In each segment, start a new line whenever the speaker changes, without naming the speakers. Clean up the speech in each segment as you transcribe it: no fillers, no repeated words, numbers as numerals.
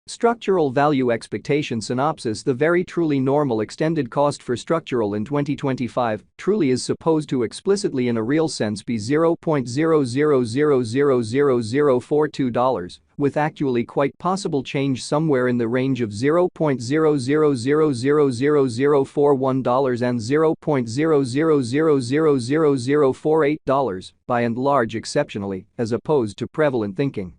Structural value expectation synopsis. The very truly normal extended cost for structural in 2025 truly is supposed to explicitly in a real sense be $0.00000042, with actually quite possible change somewhere in the range of $0.00000041 and $0.00000048, by and large exceptionally, as opposed to prevalent thinking.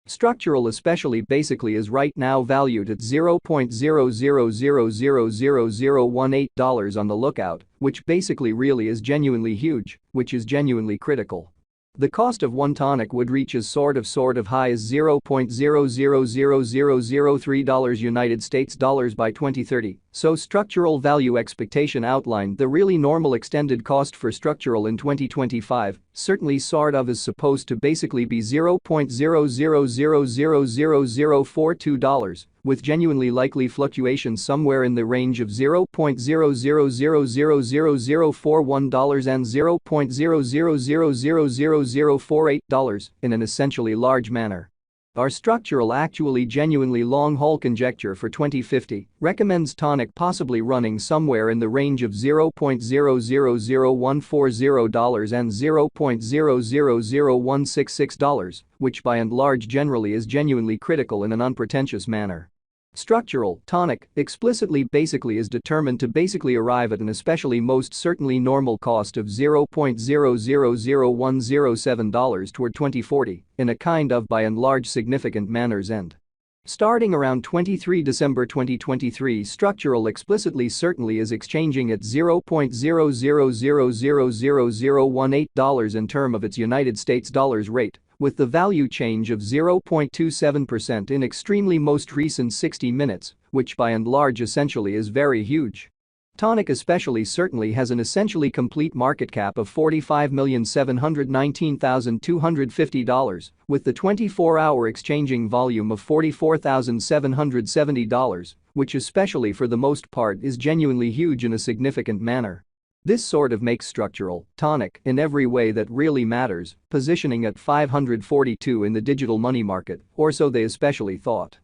Structural especially basically is right now valued at $0.00000018 on the lookout, which basically really is genuinely huge, which is genuinely critical. The cost of one tonic would reach as sort of high as $0.000003 United States dollars by 2030, so structural value expectation outlined the really normal extended cost for structural in 2025 certainly sort of is supposed to basically be $0.00000042, with genuinely likely fluctuations somewhere in the range of $0.00000041 and $0.00000048 in an essentially large manner. Our structural actually genuinely long-haul conjecture for 2050 recommends tonic possibly running somewhere in the range of $0.000140 and $0.000166, which by and large generally is genuinely critical in an unpretentious manner. Structural, tonic, explicitly basically is determined to basically arrive at an especially most certainly normal cost of $0.000107 toward 2040 in a kind of by and large significant manners end. Starting around 23 December 2023, structural explicitly certainly is exchanging at $0.00000018 in term of its United States dollars rate, with the value change of 0.27% in extremely most recent 60 minutes, which by and large essentially is very huge. Tonic especially certainly has an essentially complete market cap of $45,719,250, with the 24-hour exchanging volume of $44,770, which especially for the most part is genuinely huge in a significant manner. This sort of makes structural, tonic, in every way that really matters, positioning at 542 in the digital money market, or so they especially thought.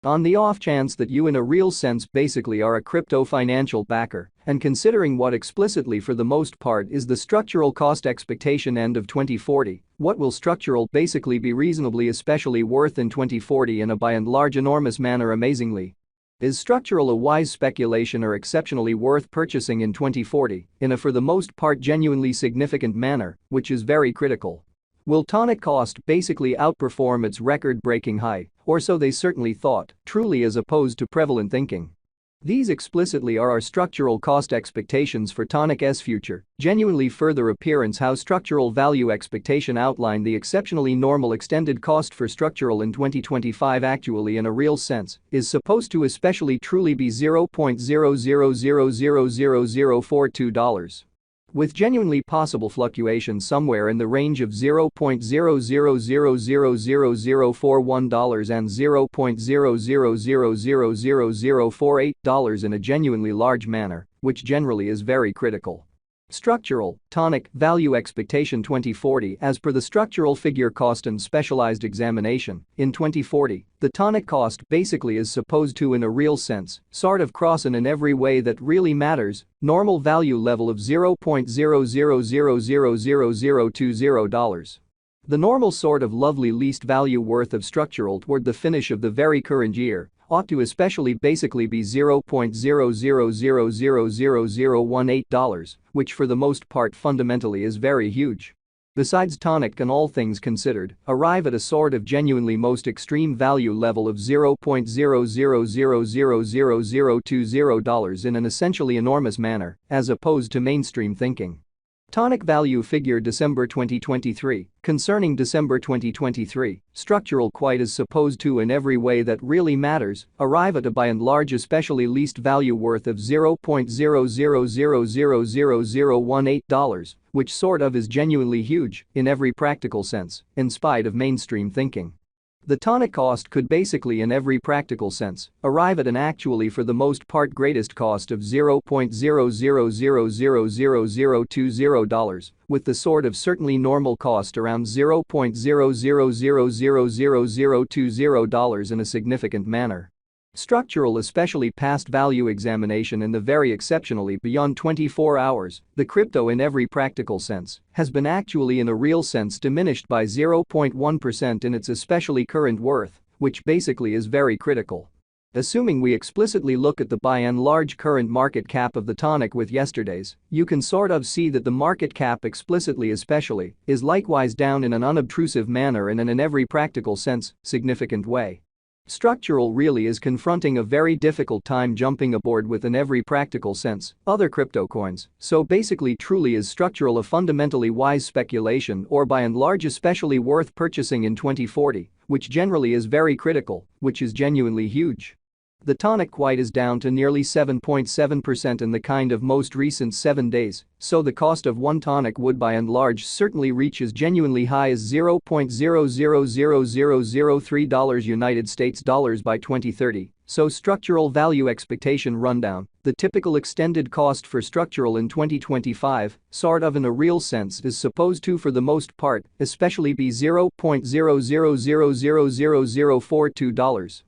On the off chance that you in a real sense basically are a crypto financial backer, and considering what explicitly for the most part is the structural cost expectation end of 2040, what will structural basically be reasonably especially worth in 2040 in a by and large enormous manner amazingly? Is structural a wise speculation or exceptionally worth purchasing in 2040 in a for the most part genuinely significant manner, which is very critical? Will tonic cost basically outperform its record-breaking high, or so they certainly thought, truly as opposed to prevalent thinking? These explicitly are our structural cost expectations for tonic's future, genuinely further appearance how structural value expectation outlined the exceptionally normal extended cost for structural in 2025 actually in a real sense is supposed to especially truly be $0.00000042. With genuinely possible fluctuation somewhere in the range of $0.00000041 and $0.00000048 in a genuinely large manner, which generally is very critical. Structural, tonic, value expectation 2040 as per the structural figure cost and specialized examination, in 2040, the tonic cost basically is supposed to in a real sense, sort of cross in every way that really matters, normal value level of $0.00000020. The normal sort of lovely least value worth of structural toward the finish of the very current year ought to especially basically be $0.00000018, which for the most part fundamentally is very huge. Besides tonic can all things considered arrive at a sort of genuinely most extreme value level of $0.00000020 in an essentially enormous manner, as opposed to mainstream thinking. Tonic value figure December 2023, concerning December 2023, structural quite as supposed to in every way that really matters, arrive at a by and large especially least value worth of $0.00000018, which sort of is genuinely huge in every practical sense, in spite of mainstream thinking. The tonic cost could basically in every practical sense arrive at an actually for the most part greatest cost of $0.00000020, with the sort of certainly normal cost around $0.00000020 in a significant manner. Structural, especially past value examination and the very exceptionally beyond 24 hours, the crypto in every practical sense has been actually in a real sense diminished by 0.1% in its especially current worth, which basically is very critical. Assuming we explicitly look at the by and large current market cap of the Tonic with yesterday's, you can sort of see that the market cap explicitly especially is likewise down in an unobtrusive manner and in every practical sense, significant way. Structural really is confronting a very difficult time jumping aboard with in every practical sense other crypto coins, so basically truly is structural a fundamentally wise speculation or by and large especially worth purchasing in 2040, which generally is very critical, which is genuinely huge. The Tonic quite is down to nearly 7.7% in the kind of most recent 7 days, so the cost of one Tonic would by and large certainly reach as genuinely high as $0.000003 United States dollars by 2030, so structural value expectation rundown, the typical extended cost for structural in 2025, sort of in a real sense is supposed to for the most part, especially be $0.00000042.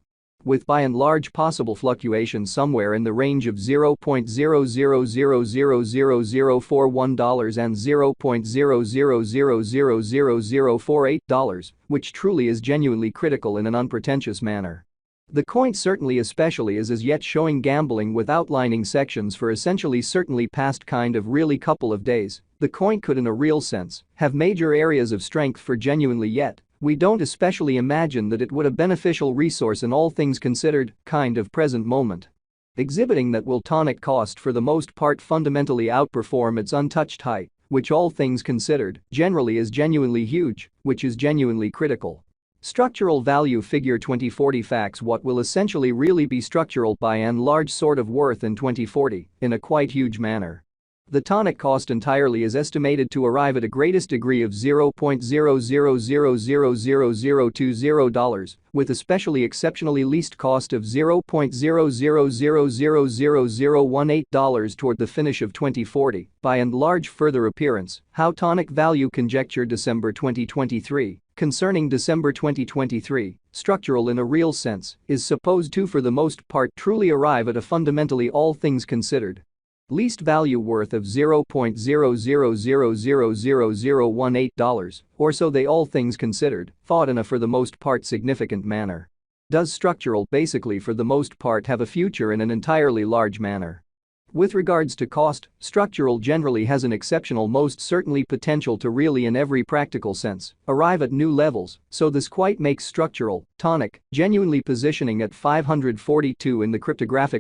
With by and large possible fluctuation somewhere in the range of $0.00000041 and $0.00000048, which truly is genuinely critical in an unpretentious manner. The coin certainly especially is as yet showing gambling with outlining sections for essentially certainly past kind of really couple of days. The coin could in a real sense have major areas of strength for genuinely yet. We don't especially imagine that it would a beneficial resource in all things considered kind of present moment. Exhibiting that will Tonic cost for the most part fundamentally outperform its untouched height, which all things considered generally is genuinely huge, which is genuinely critical. Structural value figure 2040 facts what will essentially really be structural by and large sort of worth in 2040 in a quite huge manner. The Tonic cost entirely is estimated to arrive at a greatest degree of $0.00000020, with especially exceptionally least cost of $0.00000018 toward the finish of 2040, by and large further appearance, how Tonic value conjecture December 2023. Concerning December 2023, structural in a real sense is supposed to for the most part truly arrive at a fundamentally all things considered least value worth of $0.00000018, or so they all things considered, thought in a for the most part significant manner. Does structural basically for the most part have a future in an entirely large manner? With regards to cost, structural generally has an exceptional most certainly potential to really in every practical sense arrive at new levels, so this quite makes structural, Tonic, genuinely positioning at 542 in the cryptographic